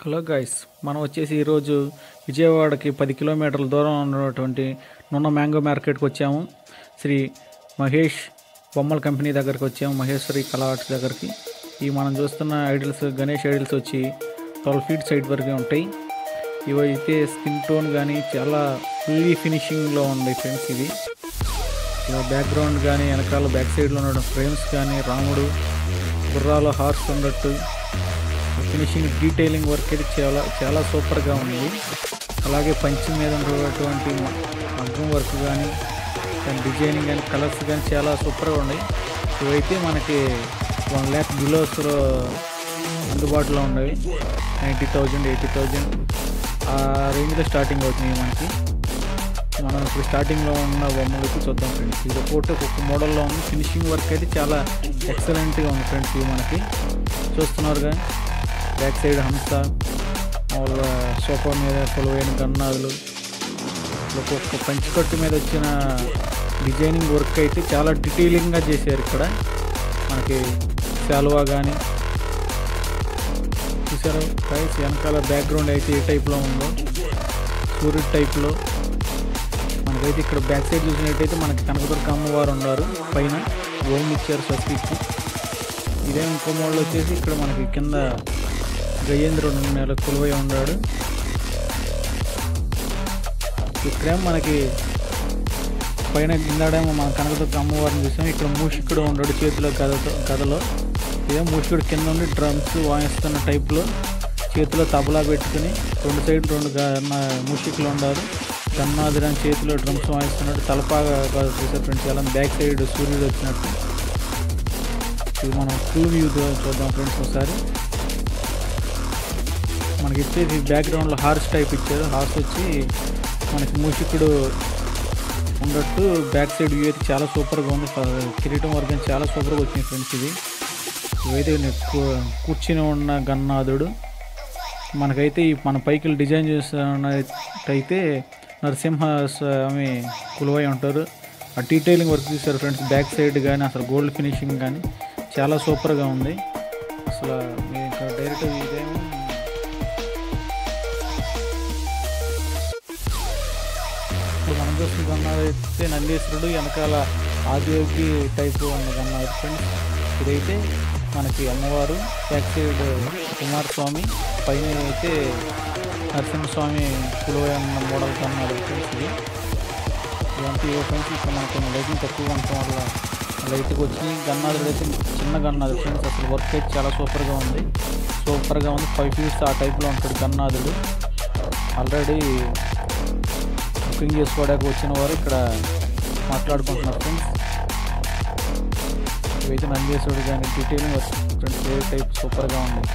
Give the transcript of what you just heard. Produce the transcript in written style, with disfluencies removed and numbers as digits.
Hello guys, మనం వచ్చేసి ఈరోజు విజయవాడకి 10 కిలోమీటర్ల దూరం ఉన్నటువంటి నున్న మ్యాంగో మార్కెట్కి వచ్చాము. శ్రీ మహేష్ బొమ్మల కంపెనీ దగ్గరికి వచ్చాము, మహేశ్వరి కళా ఆర్ట్స్ దగ్గరికి. ఈ మనం చూస్తున్న ఐడల్స్, గణేష్ ఐడల్స్ వచ్చి 12 ఫీట్ సైడ్ వరకే ఉంటాయి. ఇవైతే స్కిన్ టోన్ కానీ చాలా ఫుల్లీ ఫినిషింగ్లో ఉంది ఫ్రెండ్స్. ఇది ఇలా బ్యాక్గ్రౌండ్ కానీ వెనకాల బ్యాక్ సైడ్లో ఉన్న ఫ్రేమ్స్ కానీ రాముడు గుర్రాల హార్స్ ఉన్నట్టు ఫినిషింగ్ డీటెయిలింగ్ వర్క్ అయితే చాలా చాలా సూపర్గా ఉంది. అలాగే పంచి మీద ఉన్నటువంటి మగ్గం వర్క్ కానీ దాని డిజైనింగ్ కానీ కలర్స్ కానీ చాలా సూపర్గా ఉన్నాయి. ఇవైతే మనకి 1 lakh బిలోస్లో అందుబాటులో ఉండేవి. 90,000 80,000 ఆ రేంజ్లో స్టార్టింగ్ అవుతున్నాయి మనకి. మనం ఇప్పుడు స్టార్టింగ్లో ఉన్న బొమ్మలకి చూద్దాం ఫ్రెండ్స్. ఇది ఒక్కొక్క మోడల్లో ఉంది. ఫినిషింగ్ వర్క్ అయితే చాలా ఎక్సలెంట్గా ఉంది ఫ్రెండ్స్. ఇవి మనకి చూస్తున్నారుగా, బ్యాక్ సైడ్ హంస, మామూలుగా సోఫా మీద కొలువైన గన్నాదులు, ఒక్కొక్క పంచికట్టు మీద వచ్చిన డిజైనింగ్ వర్క్ అయితే చాలా డీటెయిలింగ్గా చేశారు. ఇక్కడ మనకి శాలువా కానీ చూసారు ప్రైస్. వెనకాల బ్యాక్గ్రౌండ్ అయితే ఏ టైప్లో ఉందో సూర్యుడు టైప్లో మనకైతే ఇక్కడ బ్యాక్ సైడ్ చూసినట్టయితే మనకి కనకదుర్గ అమ్మవారు ఉన్నారు. పైన ఓం ఇచ్చారు స్వస్తికి. ఇదే ఇంకో మోడల్ వచ్చేసి ఇక్కడ మనకి కింద గజేంద్రుడు నెల కొలువై ఉన్నాడు. ఇక్కడేమో మనకి పైన కిందడేమో మన కనకదుర్గ అమ్మవారిని చూసాము. ఇక్కడ మూషికుడు ఉన్నాడు చేతిలో కథలో. ఇదే మూషికుడు కింద ఉండి డ్రమ్స్ వాయిస్తున్న టైప్లో చేతిలో తబలా పెట్టుకుని 2 సైడ్ 2 మూషికులు ఉన్నారు. గన్నాదురాని చేతిలో డ్రమ్స్ వాయిస్తున్నాడు. తలపాగా చూసారు ఫ్రెండ్స్. ఎలా బ్యాక్ సైడ్ సూర్యుడు వచ్చినట్టు. ఇది మనం ఫుల్ వ్యూ చూద్దాం ఫ్రెండ్స్ ఒకసారి. మనకి ఇచ్చేది బ్యాక్గ్రౌండ్లో హార్స్ టైప్ ఇచ్చారు. హార్స్ వచ్చి మనకి మూషికుడు ఉన్నట్టు బ్యాక్ సైడ్ వ్యూ అయితే చాలా సూపర్గా ఉంది. కిరీటం వర్గం చాలా సూపర్గా వచ్చింది ఫ్రెండ్స్. ఇవైతే కూర్చుని ఉన్న గన్నాథుడు. మనకైతే మన పైకి డిజైన్ చేసినట్టయితే నరసింహస్వామి కొలువై ఉంటారు. ఆ డీటెయిలింగ్ వర్క్ చూసారు ఫ్రెండ్స్. బ్యాక్ సైడ్ కానీ అసలు గోల్డ్ ఫినిషింగ్ కానీ చాలా సూపర్గా ఉంది. అసలు మీరు ఇంకా డైరెక్ట్ ఇదేమో ఇప్పుడు మనం చూస్తున్న గన్నాథుడు అయితే నందీశ్వరుడు, వెనకాల ఆదియోగి టైపు ఉన్న గన్నాథుడు ఫ్రెండ్స్. ఇదైతే మనకి అమ్మవారు, బ్యాక్ సైడ్ కుమారస్వామి, పైన అయితే నరసింహస్వామి కొలువై ఉన్న మోడల్ గన్నాథుడు ఫ్రెండ్స్. ఇలాంటి ఫ్రెండ్స్ ఇక్కడ మనకు లైటింగ్ తక్కువగా ఉండటం వల్ల లైట్కి వచ్చి గన్నాథుడు అయితే చిన్న గన్నాథుడు ఫ్రెండ్స్. అసలు వర్క్ అయితే చాలా సూపర్గా ఉంది. 5 ఫీట్స్ ఆ టైప్లో ఉంటాడు గన్నాథుడు. ఆల్రెడీ బుకింగ్ చేసుకోవడానికి వచ్చిన వారు ఇక్కడ మాట్లాడుకుంటున్నారు ఫ్రెండ్స్. ఇవైతే నందీశ్వరుడు కానీ డీటెయిలింగ్ వర్క్ ఫ్రెండ్స్ ఏ టైప్ సూపర్గా ఉంది.